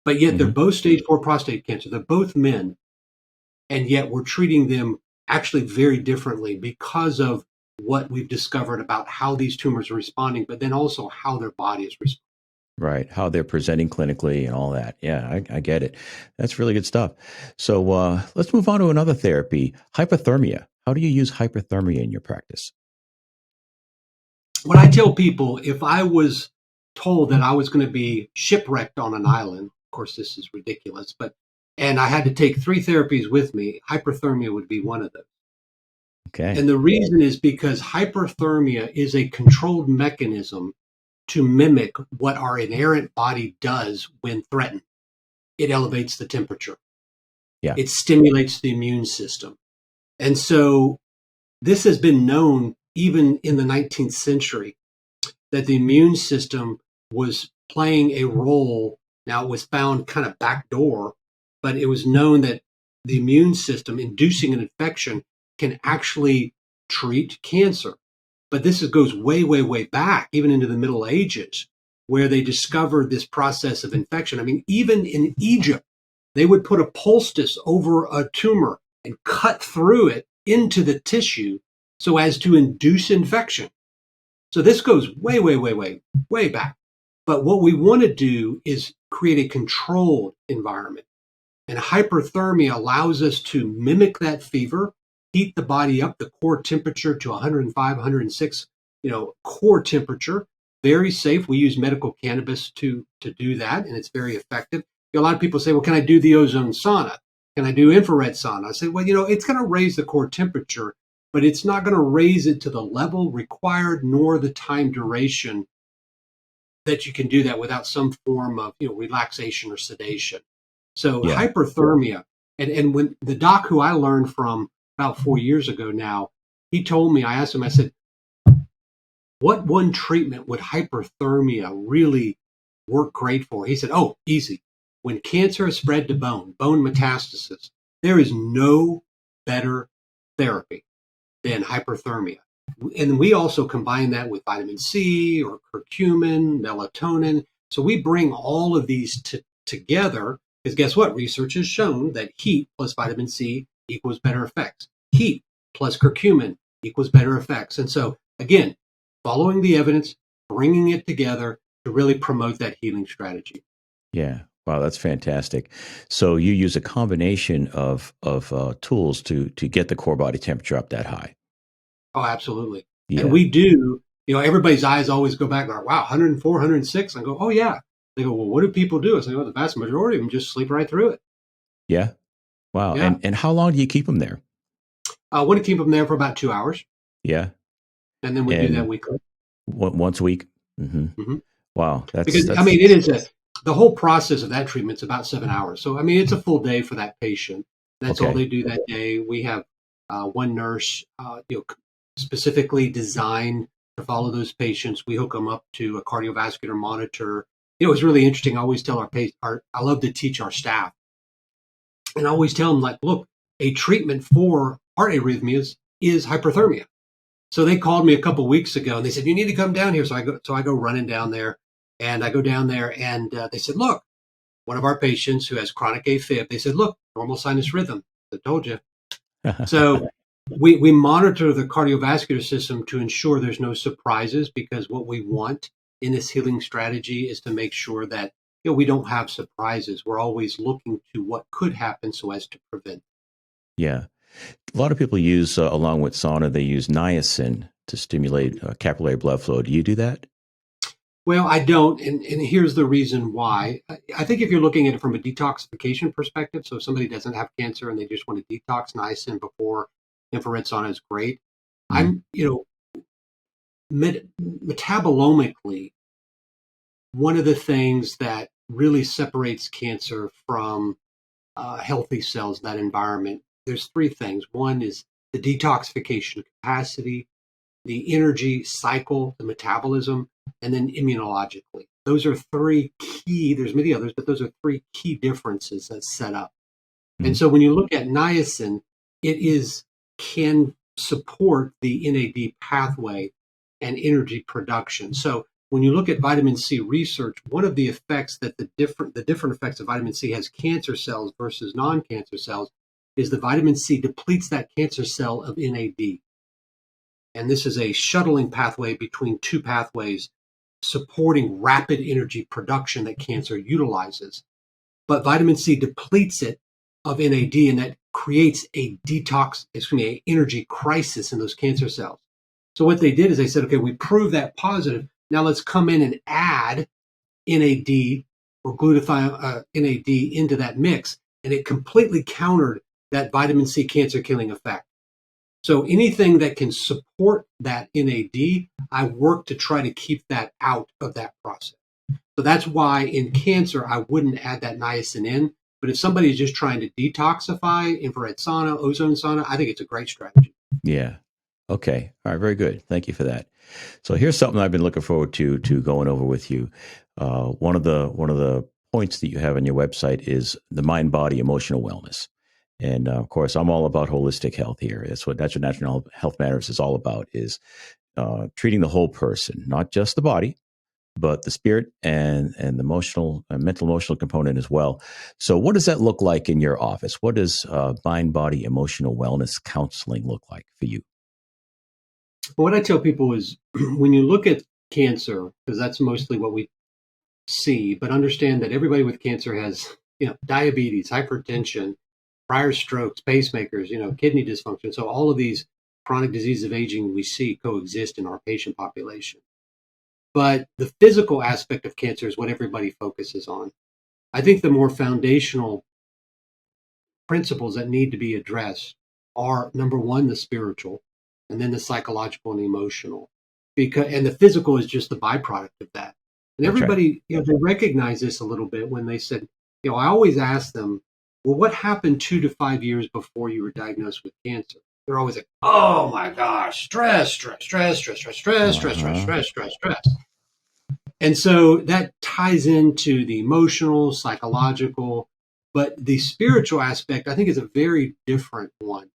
But yet they're Hmm. both stage 4 prostate cancer. They're both men, and yet we're treating them actually very differently because of what we've discovered about how these tumors are responding, but then also how their body is responding. Right. How they're presenting clinically and all that. Yeah, I get it. That's really good stuff. So let's move on to another therapy, hyperthermia. How do you use hyperthermia in your practice? What I tell people, if I was told that I was going to be shipwrecked on an island, of course, this is ridiculous, and I had to take 3 therapies with me, hyperthermia would be one of them. Okay. And the reason is because hyperthermia is a controlled mechanism to mimic what our inherent body does when threatened. It elevates the temperature. Yeah. It stimulates the immune system. And so this has been known even in the 19th century that the immune system was playing a role. Now, it was found kind of backdoor, but it was known that the immune system inducing an infection can actually treat cancer. But goes way, way, way back, even into the Middle Ages, where they discovered this process of infection. I mean, even in Egypt, they would put a poultice over a tumor and cut through it into the tissue so as to induce infection. So this goes way, way, way, way, way back. But what we want to do is create a controlled environment. And hyperthermia allows us to mimic that fever, heat the body up, the core temperature to 105, 106, core temperature. Very safe. We use medical cannabis to do that, and it's very effective. A lot of people say, well, can I do the ozone sauna? Can I do infrared sauna? I say, well, it's going to raise the core temperature, but it's not going to raise it to the level required nor the time duration that you can do that without some form of relaxation or sedation. So Yeah. hyperthermia, and when the doc who I learned from about 4 years ago now, he told me, I asked him, I said, what one treatment would hyperthermia really work great for? He said, oh, easy. When cancer is spread to bone metastasis, there is no better therapy than hyperthermia. And we also combine that with vitamin C or curcumin, melatonin. So we bring all of these together because guess what? Research has shown that heat plus vitamin C equals better effects. Heat plus curcumin equals better effects. And so, again, following the evidence, bringing it together to really promote that healing strategy. Yeah. Wow, that's fantastic. So you use a combination of tools to get the core body temperature up that high. Oh, absolutely. And Yeah. we do, everybody's eyes always go back and go, wow, 104, 106. I go, oh, yeah. They go, well, what do people do? I say, well, the vast majority of them just sleep right through it. Yeah. Wow. Yeah. And how long do you keep them there? I want to keep them there for about 2 hours. Yeah. And then we do that And weekly. once a week. Hmm. Hmm. Wow. Because, I That's mean, it is the whole process of that treatment's about 7 hours. So, I mean, it's a full day for that patient. That's all okay. they do that day. We have one nurse, specifically designed to follow those patients. We hook them up to a cardiovascular monitor. It's really interesting. I always tell I love to teach our staff, and I always tell them, like, look, a treatment for heart arrhythmias is hyperthermia. So they called me a couple weeks ago and they said, you need to come down here. So I go running down there, and I go down there, and they said, look, one of our patients who has chronic AFib, they said, look, normal sinus rhythm. I told you. So we monitor the cardiovascular system to ensure there's no surprises, because what we want in this healing strategy is to make sure that we don't have surprises. We're always looking to what could happen so as to prevent. yeah. A lot of people use, along with sauna, they use niacin to stimulate capillary blood flow. Do you do that? Well, I don't, and here's the reason why. I think if you're looking at it from a detoxification perspective, so if somebody doesn't have cancer and they just want to detox, niacin before infrared sauna is great. Mhm. I'm, metabolomically, one of the things that really separates cancer from healthy cells, that environment, there's three things. One is the detoxification capacity, the energy cycle, the metabolism, and then immunologically. Those are three key, there's many others, but those are three key differences that's set up. And Mhm. so when you look at niacin, can support the NAD pathway and energy production. So when you look at vitamin C research, one of the effects that the different effects of vitamin C has cancer cells versus non-cancer cells is the vitamin C depletes that cancer cell of NAD. And this is a shuttling pathway between two pathways supporting rapid energy production that cancer utilizes. But vitamin C depletes it of NAD, and that creates a an energy crisis in those cancer cells. So what they did is they said, okay, we proved that positive. Now let's come in and add NAD or glutathione NAD into that mix, and it completely countered that vitamin C cancer killing effect. So anything that can support that NAD, I work to try to keep that out of that process. So that's why in cancer, I wouldn't add that niacin in. But if somebody is just trying to detoxify, infrared sauna, ozone sauna, I think it's a great strategy. Yeah. Okay. All right. Very good. Thank you for that. So here's something I've been looking forward to going over with you. One of the points that you have on your website is the mind, body, emotional wellness. And of course, I'm all about holistic health here. That's what National Health Matters is all about: is treating the whole person, not just the body, but the spirit and the emotional, mental, emotional component as well. So, what does that look like in your office? What does mind, body, emotional wellness counseling look like for you? But what I tell people is when you look at cancer, because that's mostly what we see, but understand that everybody with cancer has, diabetes, hypertension, prior strokes, pacemakers, kidney dysfunction. So all of these chronic diseases of aging we see coexist in our patient population. But the physical aspect of cancer is what everybody focuses on. I think the more foundational principles that need to be addressed are, number one, the spiritual, and then the psychological and emotional. And the physical is just the byproduct of that. And That's right. everybody, they recognize this a little bit when they said, I always ask them, well, what happened 2 to 5 years before you were diagnosed with cancer? They're always like, oh my gosh, stress, stress, stress, stress, stress, stress, Uh stress, stress, huh. stress, stress, stress. And so that ties into the emotional, psychological, but the spiritual aspect, I think, is a very different one.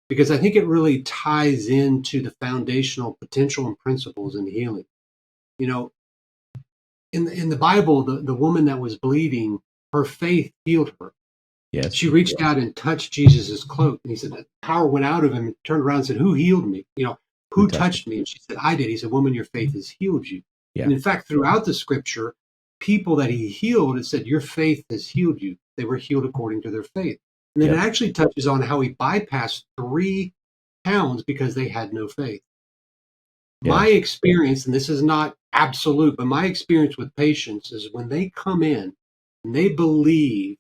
because I think it really ties into the foundational potential and principles in healing. You know, in the Bible, the woman that was bleeding, her faith healed her. Yes. She reached out and touched Jesus's cloak, and he said, the power went out of him and turned around and said, "Who healed me? Who Who touched me? touched me?" And she said, "I did." He said, "Woman, your faith has healed you." Yeah. And in fact, throughout the scripture, people that he healed, it said, "Your faith has healed you." They were healed according to their faith. And then it Yep. actually touches on how he bypassed 3 towns because they had no faith. Yeah. My experience, and this is not absolute, but my experience with patients is when they come in and they believe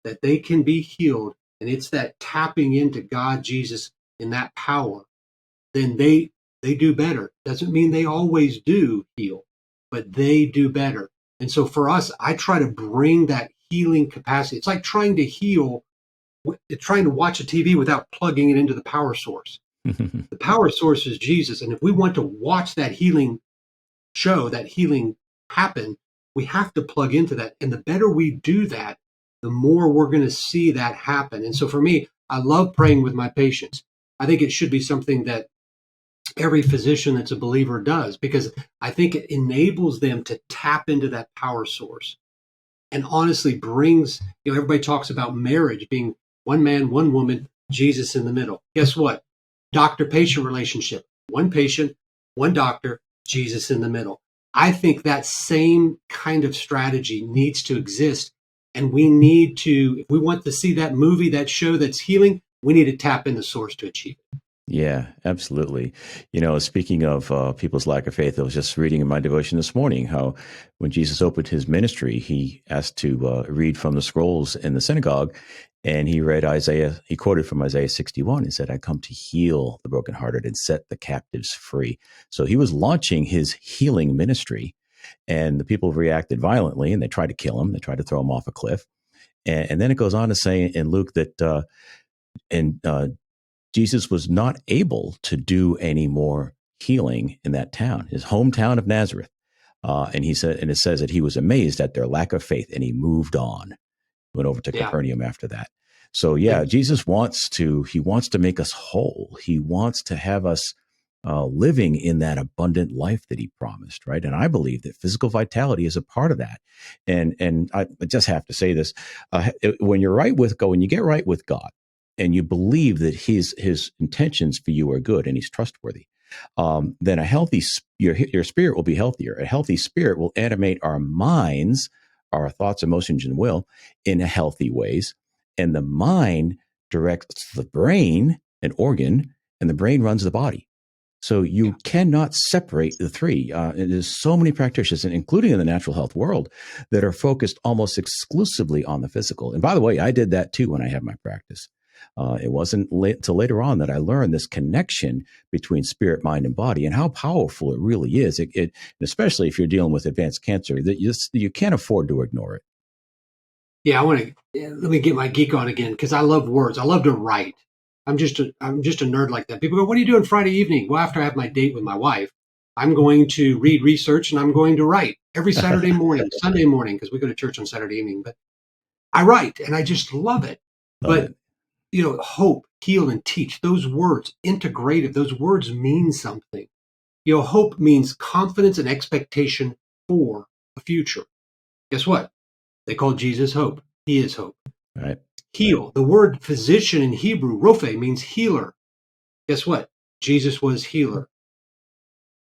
that they can be healed, and it's that tapping into God, Jesus, and that power, then they do better. Doesn't mean they always do heal, but they do better. And so for us, I try to bring that healing capacity. It's like trying to heal, trying to watch a TV without plugging it into the power source. The power source is Jesus. And if we want to watch that healing show, that healing happen, we have to plug into that. And the better we do that, the more we're going to see that happen. And so for me, I love praying with my patients. I think it should be something that every physician that's a believer does, because I think it enables them to tap into that power source and honestly brings, everybody talks about marriage being one man, one woman, Jesus in the middle. Guess what? Doctor-patient relationship, one patient, one doctor, Jesus in the middle. I think that same kind of strategy needs to exist. And we need to, if we want to see that movie, that show that's healing, we need to tap in the source to achieve it. Yeah, absolutely. Speaking of people's lack of faith, I was just reading in my devotion this morning how when Jesus opened his ministry, he asked to read from the scrolls in the synagogue, and he read Isaiah. He quoted from Isaiah 61 and said, "I come to heal the brokenhearted and set the captives free." So he was launching his healing ministry, and the people reacted violently, and they tried to kill him. They tried to throw him off a cliff. And then it goes on to say in Luke that and Jesus was not able to do any more healing in that town, his hometown of Nazareth. And he said, and it says that he was amazed at their lack of faith, and he moved on, went over to Yeah. Capernaum after that. So yeah, Jesus he wants to make us whole. He wants to have us living in that abundant life that he promised, right? And I believe that physical vitality is a part of that. And I just have to say this: when when you get right with God, and you believe that his intentions for you are good and he's trustworthy, then your spirit will be healthier. A healthy spirit will animate our minds, our thoughts, emotions, and will in healthy ways. And the mind directs the brain, an organ, and the brain runs the body. So you cannot separate the three. There's so many practitioners, including in the natural health world, that are focused almost exclusively on the physical. And by the way, I did that too when I had my practice. It wasn't until later on that I learned this connection between spirit, mind, and body, and how powerful it really is. Especially if you're dealing with advanced cancer, that you can't afford to ignore it. Yeah, let me get my geek on again, because I love words. I love to write. I'm just a nerd like that. People go, "What are you doing Friday evening?" Well, after I have my date with my wife, I'm going to read research and I'm going to write every Saturday morning, Sunday morning, because we go to church on Saturday evening. But I write and I just love it. Love But it. hope, heal, and teach, those words, integrative, those words mean something. Hope means confidence and expectation for a future. Guess what? They call Jesus hope. He is hope. Right. Heal. The word physician in Hebrew, Rophe, means healer. Guess what? Jesus was healer.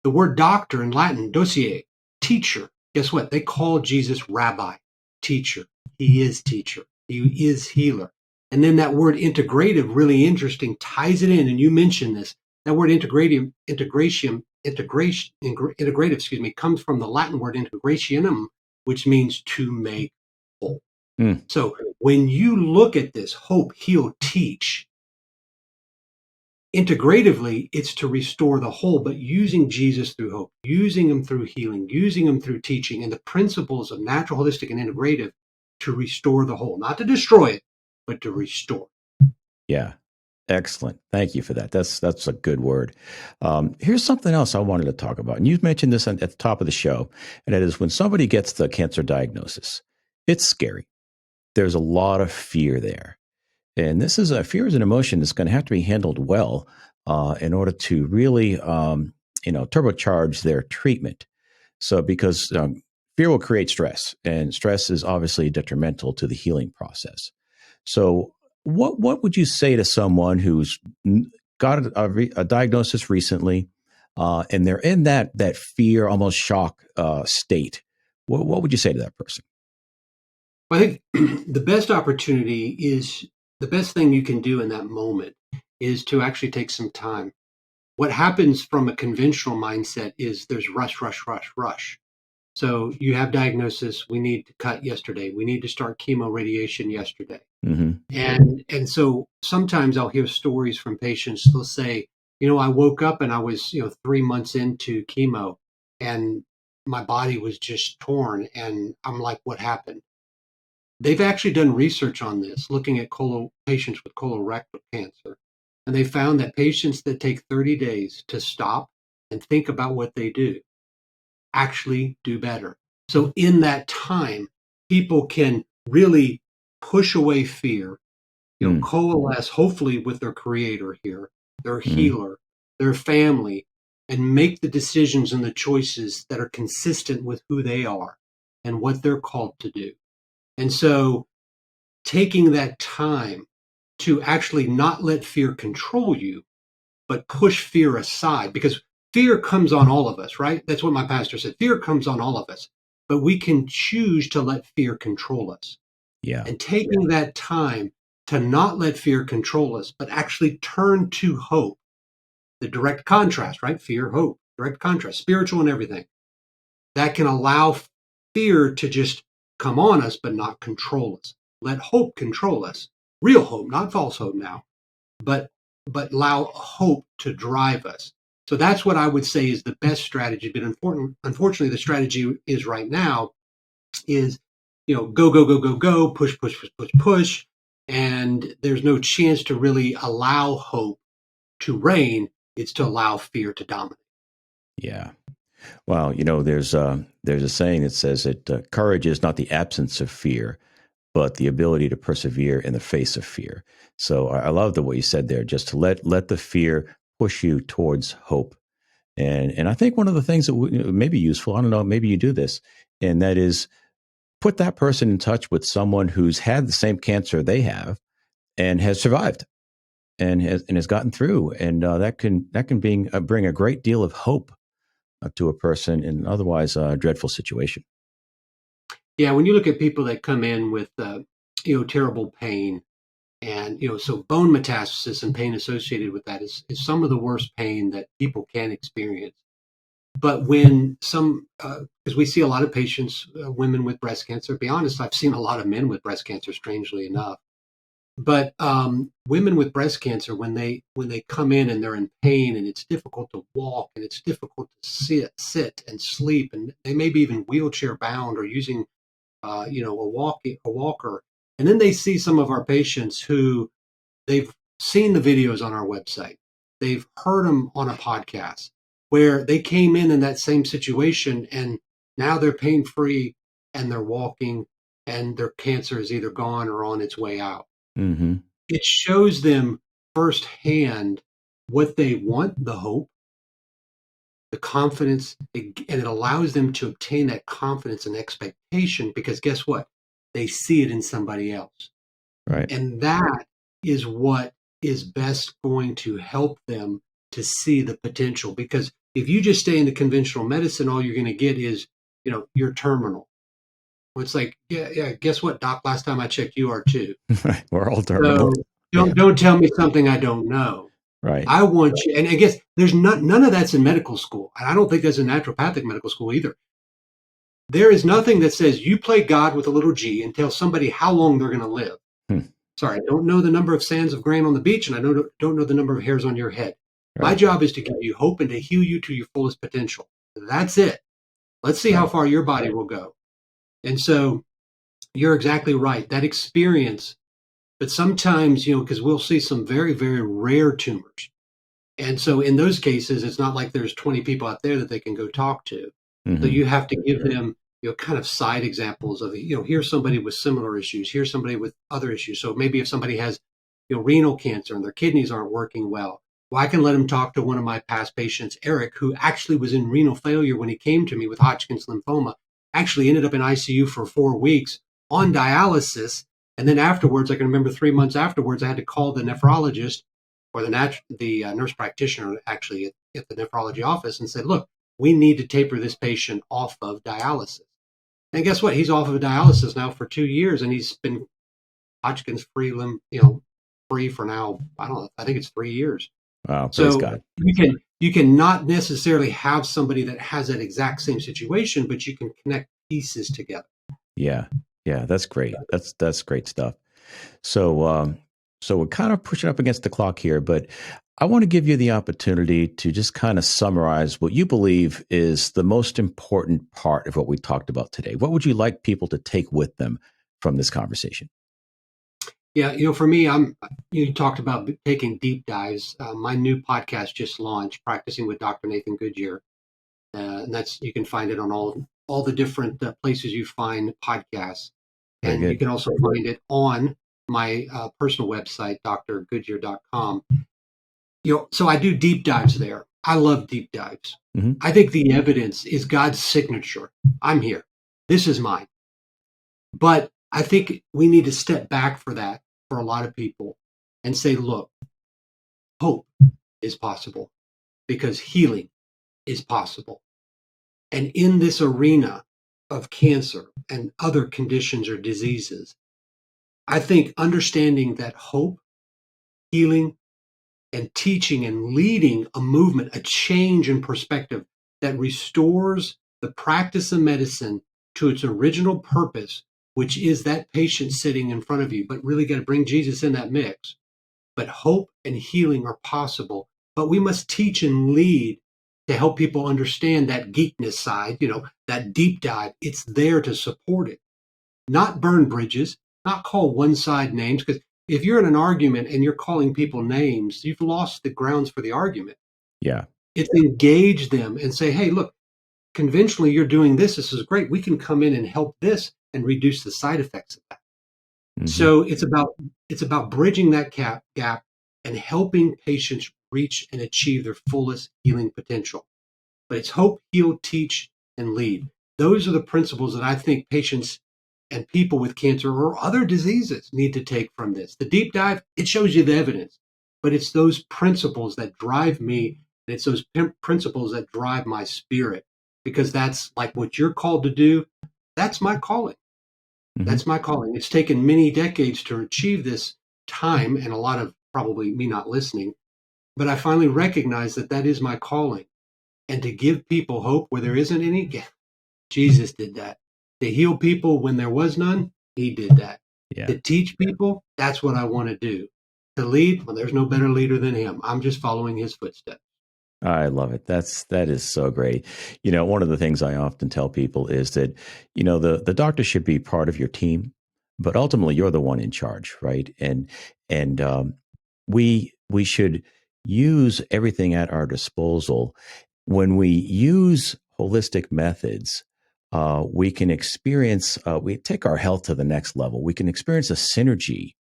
The word doctor in Latin, dossier, teacher. Guess what? They call Jesus rabbi, teacher. He is teacher. He is healer. And then that word integrative, really interesting, ties it in. And you mentioned this. That word integrative, comes from the Latin word integrationum, which means to make whole. Mm. So when you look at this, hope, heal, teach, integratively, it's to restore the whole, but using Jesus through hope, using him through healing, using him through teaching, and the principles of natural, holistic, and integrative to restore the whole, not to destroy it, but to restore. Yeah. Excellent. Thank you for that. That's a good word. Here's something else I wanted to talk about. And you mentioned this at the top of the show, and that is when somebody gets the cancer diagnosis, it's scary. There's a lot of fear there. And this is a fear is an emotion that's going to have to be handled well in order to really, turbocharge their treatment. So, because fear will create stress, and stress is obviously detrimental to the healing process. So, what would you say to someone who's got a diagnosis recently, and they're in that fear, almost shock state? What would you say to that person? I think the best opportunity is the best thing you can do in that moment is to actually take some time. What happens from a conventional mindset is there's rush, rush, rush, rush. So you have diagnosis, we need to cut yesterday. We need to start chemo radiation yesterday. Mm-hmm. And so sometimes I'll hear stories from patients. They'll say, I woke up and I was, 3 months into chemo and my body was just torn. And I'm like, what happened? They've actually done research on this, looking at patients with colorectal cancer. And they found that patients that take 30 days to stop and think about what they do actually do better. So in that time, people can really push away fear, coalesce hopefully with their creator here, their Mm-hmm. healer, their family, and make the decisions and the choices that are consistent with who they are and what they're called to do. And so taking that time to actually not let fear control you, but push fear aside, because fear comes on all of us, right? That's what my pastor said. Fear comes on all of us, but we can choose to let fear control us. Yeah. And taking that time to not let fear control us, but actually turn to hope, the direct contrast, right? Fear, hope, direct contrast, spiritual and everything. That can allow fear to just come on us, but not control us. Let hope control us. Real hope, not false hope now, but allow hope to drive us. So that's what I would say is the best strategy. But unfortunately, the strategy is right now is, go, go, go, go, go, push, push, push, push, push. And there's no chance to really allow hope to reign. It's to allow fear to dominate. Yeah. Well, there's a saying that says that courage is not the absence of fear, but the ability to persevere in the face of fear. So I love the way you said there, just to let the fear push you towards hope. And I think one of the things that may be useful, I don't know, maybe you do this, and that is put that person in touch with someone who's had the same cancer they have and has survived and has gotten through, and that can bring a great deal of hope to a person in an otherwise dreadful situation. Yeah, when you look at people that come in with, terrible pain, and so bone metastasis and pain associated with that is some of the worst pain that people can experience. But when because we see a lot of patients, women with breast cancer. To be honest, I've seen a lot of men with breast cancer, strangely enough. But women with breast cancer, when they come in and they're in pain and it's difficult to walk and it's difficult to sit and sleep, and they may be even wheelchair bound or using a walker, and then they see some of our patients who they've seen the videos on our website, they've heard them on a podcast where they came in that same situation, and now they're pain free and they're walking, and their cancer is either gone or on its way out. Mm-hmm. It shows them firsthand what they want, the hope, the confidence, and it allows them to obtain that confidence and expectation because guess what? They see it in somebody else. Right. And that is what is best going to help them to see the potential. Because if you just stay in the conventional medicine, all you're going to get is, you're terminal. Well, it's like, yeah, yeah, guess what, doc? Last time I checked, you are too. We're all terminal. So Yeah. don't tell me something I don't know. Right. I want you, and I guess there's none of that's in medical school. And I don't think that's in naturopathic medical school either. There is nothing that says you play God with a little g and tell somebody how long they're going to live. Hmm. Sorry, I don't know the number of sands of grain on the beach, and I don't know the number of hairs on your head. My Right. job is to give you hope and to heal you to your fullest potential. That's it. Let's see how Right. far your body will go. And so you're exactly right. That experience, but sometimes, because we'll see some very, very rare tumors. And so in those cases, it's not like there's 20 people out there that they can go talk to. So Mm-hmm. you have to give them, kind of side examples of, here's somebody with similar issues. Here's somebody with other issues. So maybe if somebody has renal cancer and their kidneys aren't working well. Well, I can let them talk to one of my past patients, Eric, who actually was in renal failure when he came to me with Hodgkin's lymphoma, actually ended up in ICU for 4 weeks on dialysis. And then afterwards, I can remember 3 months afterwards, I had to call the nephrologist or the nurse practitioner actually at the nephrology office and said, look, we need to taper this patient off of dialysis. And guess what? He's off of dialysis now for 2 years, and he's been Hodgkin's free for now. I don't know. I think it's 3 years. Wow, praise So God. you can not necessarily have somebody that has that exact same situation, but you can connect pieces together. Yeah, yeah, that's great. That's great stuff. So, so we're kind of pushing up against the clock here, but I want to give you the opportunity to just kind of summarize what you believe is the most important part of what we talked about today. What would you like people to take with them from this conversation? Yeah, for me, you talked about taking deep dives. My new podcast just launched, Practicing with Dr. Nathan Goodyear, and that's you can find it on all the different places you find podcasts, Very and you good. can also find it on my personal website, drgoodyear.com. So I do deep dives there. I love deep dives. Hmm. I think the evidence is God's signature. I'm here. This is mine. But I think we need to step back for that for a lot of people and say, look, hope is possible because healing is possible. And in this arena of cancer and other conditions or diseases, I think understanding that hope, healing, and teaching and leading a movement, a change in perspective that restores the practice of medicine to its original purpose, which is that patient sitting in front of you. But really got to bring Jesus in that mix. But hope and healing are possible. But we must teach and lead to help people understand that geekness side, that deep dive. It's there to support it, not burn bridges, not call one side names. Because if you're in an argument and you're calling people names, you've lost the grounds for the argument. Yeah. It's engage them and say, hey, look, conventionally you're doing this. This is great. We can come in and help this and reduce the side effects of that. Hmm. So it's about bridging that gap and helping patients reach and achieve their fullest healing potential. But it's hope, heal, teach, and lead. Those are the principles that I think patients and people with cancer or other diseases need to take from this. The deep dive, it shows you the evidence, but it's those principles that drive me. And it's those principles that drive my spirit because that's like what you're called to do. That's my calling. Hmm. That's my calling. It's taken many decades to achieve this time and a lot of probably me not listening, but I finally recognized that that is my calling. And to give people hope where there isn't any, yeah, Jesus did that. To heal people when there was none, he did that. Yeah. To teach people, that's what I want to do. To lead, well, there's no better leader than him. I'm just following his footsteps. I love it. That is so great. One of the things I often tell people is that, the doctor should be part of your team, but ultimately you're the one in charge, right? And we should use everything at our disposal. When we use holistic methods, we can experience we take our health to the next level. We can experience a synergy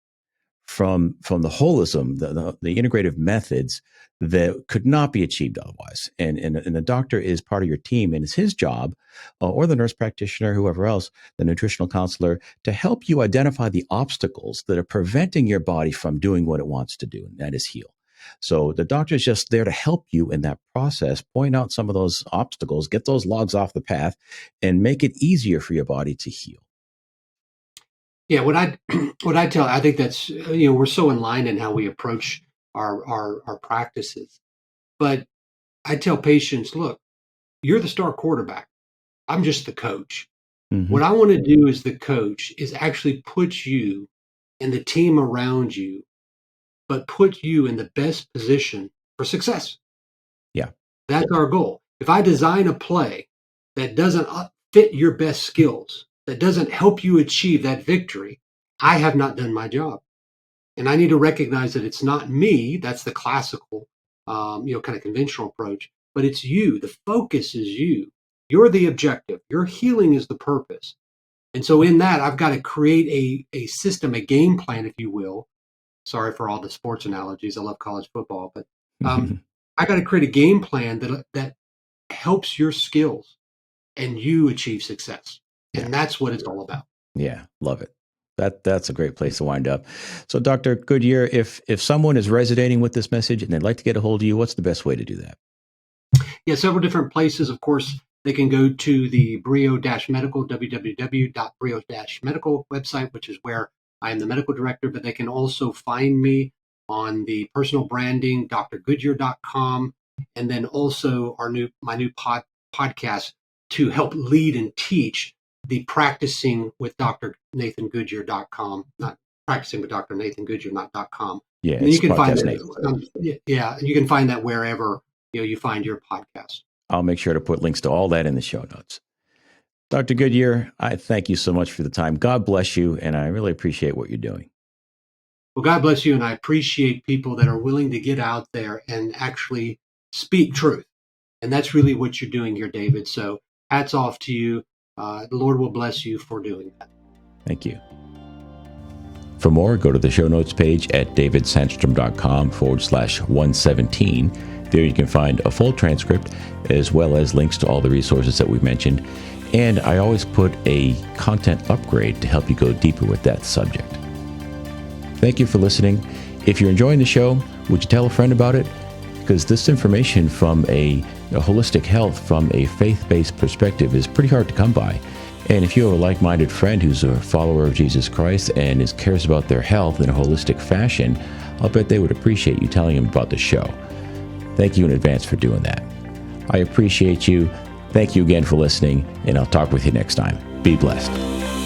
from the holism, the integrative methods that could not be achieved otherwise. And the doctor is part of your team, and it's his job, or the nurse practitioner, whoever else, the nutritional counselor, to help you identify the obstacles that are preventing your body from doing what it wants to do, and that is heal. So the doctor is just there to help you in that process, point out some of those obstacles, get those logs off the path, and make it easier for your body to heal. Yeah, what I tell, I think that's we're so in line in how we approach our practices. But I tell patients, look, you're the star quarterback. I'm just the coach. Hmm. What I want to do as the coach is actually put you and the team around you, but put you in the best position for success. Yeah. That's our goal. If I design a play that doesn't fit your best skills, that doesn't help you achieve that victory, I have not done my job. And I need to recognize that it's not me. That's the classical, kind of conventional approach, but it's you. The focus is you. You're the objective. Your healing is the purpose. And so in that, I've got to create a system, a game plan, if you will, Sorry for all the sports analogies. I love college football, but I got to create a game plan that helps your skills and you achieve success. Yeah. And that's what it's all about. Yeah, love it. That's a great place to wind up. So, Dr. Goodyear, if someone is resonating with this message and they'd like to get a hold of you, what's the best way to do that? Yeah, several different places. Of course, they can go to the Brio-Medical, www.brio-medical website, which is where I am the medical director, but they can also find me on the personal branding, drgoodyear.com, and then also my new podcast to help lead and teach the practicing with Dr. Nathan Goodyear.com, not practicing with Dr. Nathan Goodyear, not .com. Yeah, And it's you can find podcast that, name. yeah, you can find that wherever you find your podcast. I'll make sure to put links to all that in the show notes. Dr. Goodyear, I thank you so much for the time. God bless you, and I really appreciate what you're doing. Well, God bless you, and I appreciate people that are willing to get out there and actually speak truth. And that's really what you're doing here, David. So hats off to you. The Lord will bless you for doing that. Thank you. For more, go to the show notes page at davidsandstrom.com/117. There you can find a full transcript as well as links to all the resources that we've mentioned. And I always put a content upgrade to help you go deeper with that subject. Thank you for listening. If you're enjoying the show, would you tell a friend about it? Because this information from a holistic health, from a faith-based perspective, is pretty hard to come by. And if you have a like-minded friend who's a follower of Jesus Christ and cares about their health in a holistic fashion, I'll bet they would appreciate you telling them about the show. Thank you in advance for doing that. I appreciate you. Thank you again for listening, and I'll talk with you next time. Be blessed.